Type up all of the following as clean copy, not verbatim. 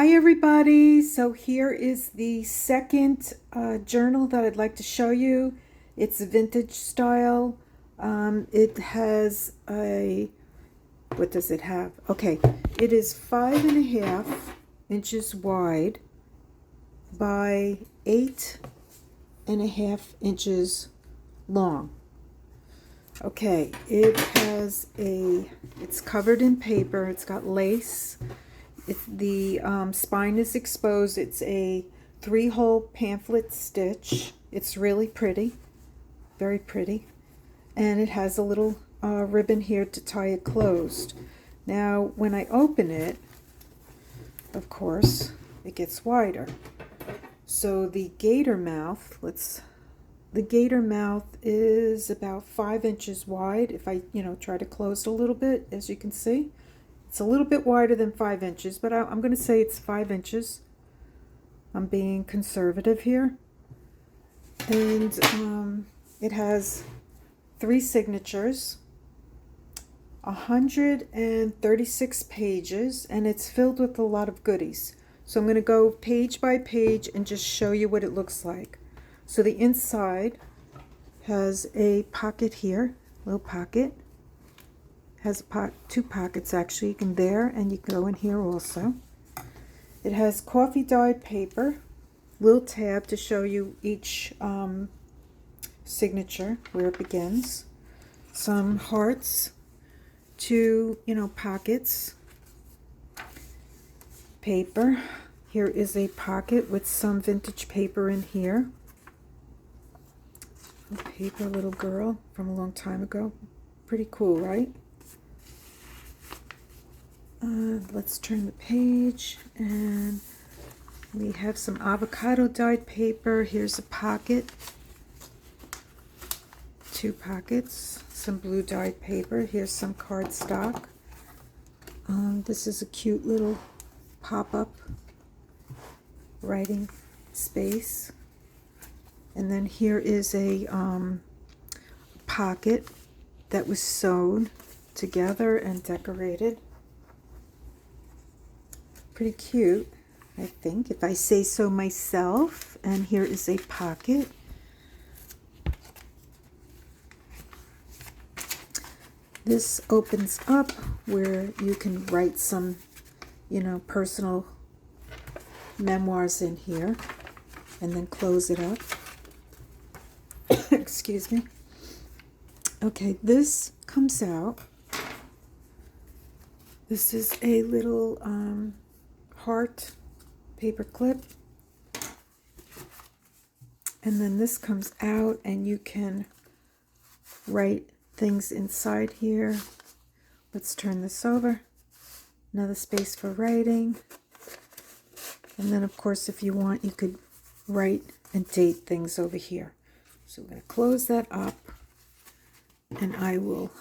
Hi everybody, so here is the second journal that I'd like to show you. It's vintage style. It has what does it have? Okay, it is 5.5 inches wide by 8.5 inches long. Okay, it's covered in paper, it's got lace. The spine is exposed. It's a 3-hole pamphlet stitch. It's really pretty, very pretty. And it has a little ribbon here to tie it closed. Now, when I open it, of course, it gets wider. So the gator mouth, the gator mouth is about 5 inches wide. If I, try to close it a little bit, as you can see. It's a little bit wider than 5 inches, but I'm going to say it's 5 inches. I'm being conservative here. And it has 3 signatures, 136 pages, and it's filled with a lot of goodies. So I'm going to go page by page and just show you what it looks like. So the inside has a pocket here, little pocket. Has two pockets actually. You can there and you can go in here also. It has coffee dyed paper, little tab to show you each signature where it begins. Some hearts, 2 pockets. Paper. Here is a pocket with some vintage paper in here. A paper little girl from a long time ago. Pretty cool, right? Let's turn the page, and we have some avocado dyed paper. Here's a pocket, 2 pockets, some blue dyed paper. Here's some cardstock. This is a cute little pop-up writing space. And then here is a pocket that was sewed together and decorated. Pretty cute, I think, if I say so myself. And here is a pocket. This opens up where you can write some, personal memoirs in here, and then close it up. Excuse me. Okay, this comes out. This is a little heart paper clip, and then this comes out and you can write things inside here. Let's turn this over. Another space for writing, and then of course if you want you could write and date things over here. So we're going to close that up, and I will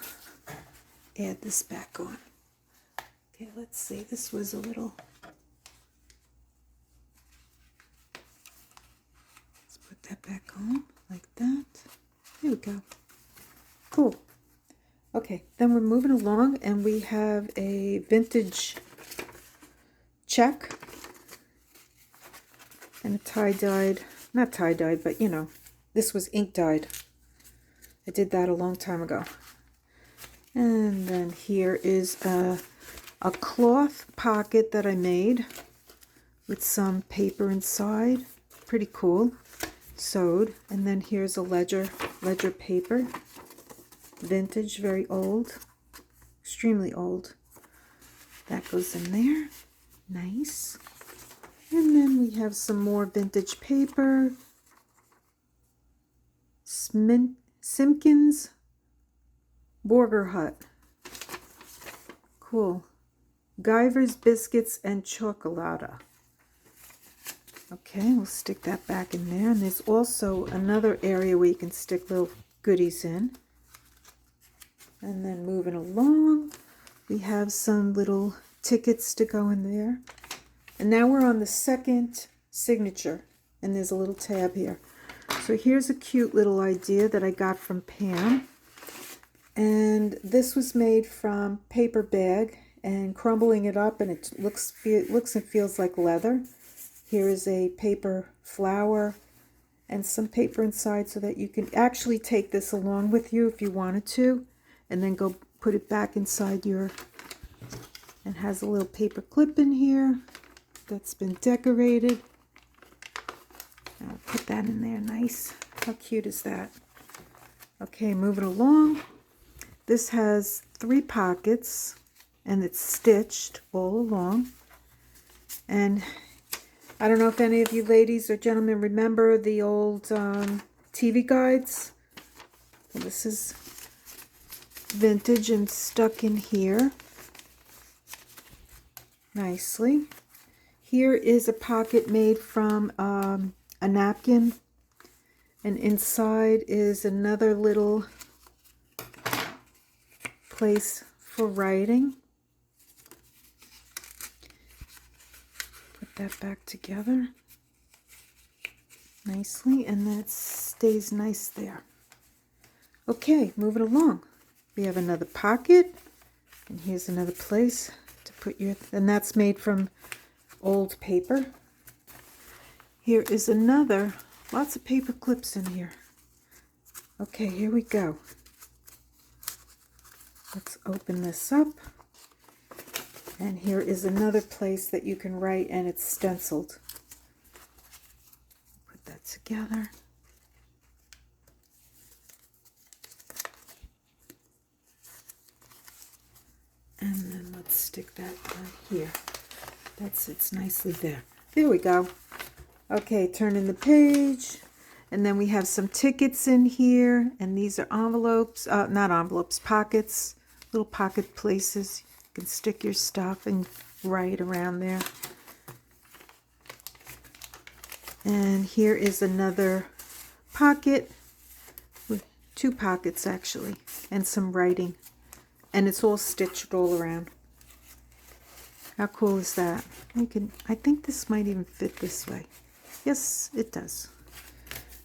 add this back on. Okay, let's see, this was a little, that back on like that. There we go. Cool. Okay, then we're moving along, and we have a vintage check and a tie-dyed, not tie-dyed, but this was ink-dyed. I did that a long time ago. And then here is a cloth pocket that I made with some paper inside. Pretty cool. Sewed. And then here's a ledger paper, vintage, very old, extremely old. That goes in there. Nice. And then we have some more vintage paper. Simpkins Burger Hut. Cool. Guyver's Biscuits and Chocolata. Okay, we'll stick that back in there. And there's also another area where you can stick little goodies in. And then moving along, we have some little tickets to go in there. And now we're on the second signature, and there's a little tab here. So here's a cute little idea that I got from Pam. And this was made from paper bag, and crumbling it up, and it looks and feels like leather. Here is a paper flower and some paper inside so that you can actually take this along with you if you wanted to, and then go put it back inside your, and has a little paper clip in here that's been decorated. I'll put that in there nice. How cute is that? Okay, moving along. This has 3 pockets and it's stitched all along. And I don't know if any of you ladies or gentlemen remember the old TV guides. Well, this is vintage and stuck in here nicely. Here is a pocket made from a napkin, and inside is another little place for writing. Put that back together nicely, and then it stays nice there. Okay, moving along. We have another pocket, and here's another place to put your, and that's made from old paper. Here is another, lots of paper clips in here. Okay, here we go. Let's open this up. And here is another place that you can write, and it's stenciled. Put that together. And then let's stick that right here. That sits nicely there. There we go. Okay, turning the page. And then we have some tickets in here. And these are envelopes, not envelopes, pockets. Little pocket places. You can stick your stuff and write around there. And here is another pocket with 2 pockets actually, and some writing. And it's all stitched all around. How cool is that? I think this might even fit this way. Yes, it does.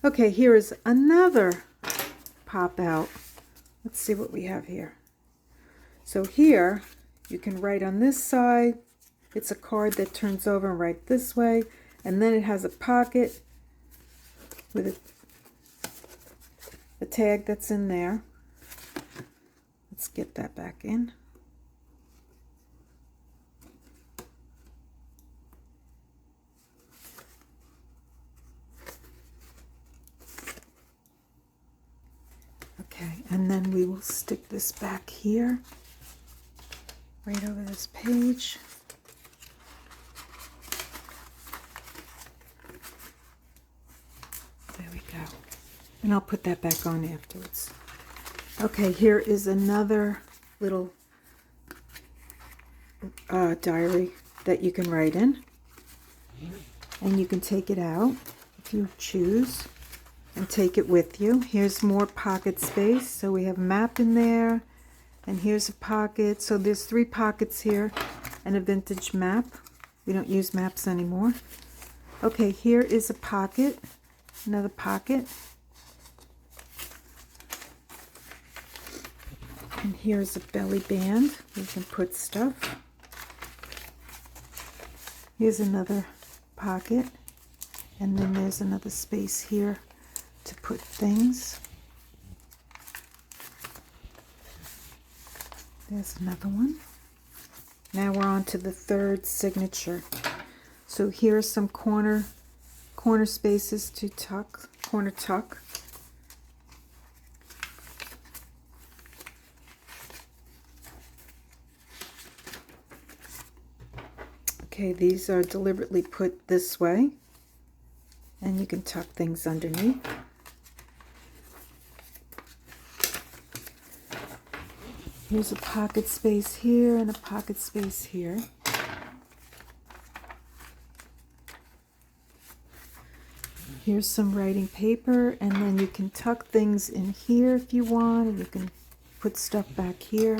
Okay, here is another pop out. Let's see what we have here. So here, you can write on this side. It's a card that turns over and write this way. And then it has a pocket with a tag that's in there. Let's get that back in. Okay, and then we will stick this back here, right over this page. There we go. And I'll put that back on afterwards. Okay, here is another little diary that you can write in. And you can take it out if you choose and take it with you. Here's more pocket space. So we have a map in there. And here's a pocket. So there's 3 pockets here and a vintage map. We don't use maps anymore. Okay, here is a pocket. Another pocket. And here's a belly band. You can put stuff. Here's another pocket. And then there's another space here to put things. There's another one. Now we're on to the 3rd signature. So here are some corner spaces to tuck, corner tuck. Okay, these are deliberately put this way, and you can tuck things underneath. Here's a pocket space here and a pocket space here. Here's some writing paper, and then you can tuck things in here if you want, and you can put stuff back here.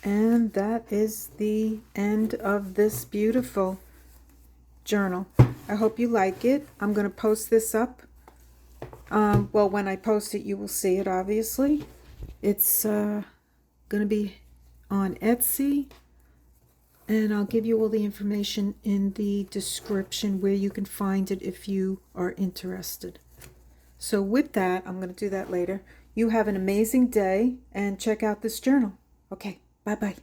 And that is the end of this beautiful journal. I hope you like it. I'm going to post this up. Well, when I post it, you will see it, obviously. It's going to be on Etsy, and I'll give you all the information in the description where you can find it if you are interested. So with that, I'm going to do that later. You have an amazing day, and check out this journal. Okay, bye-bye.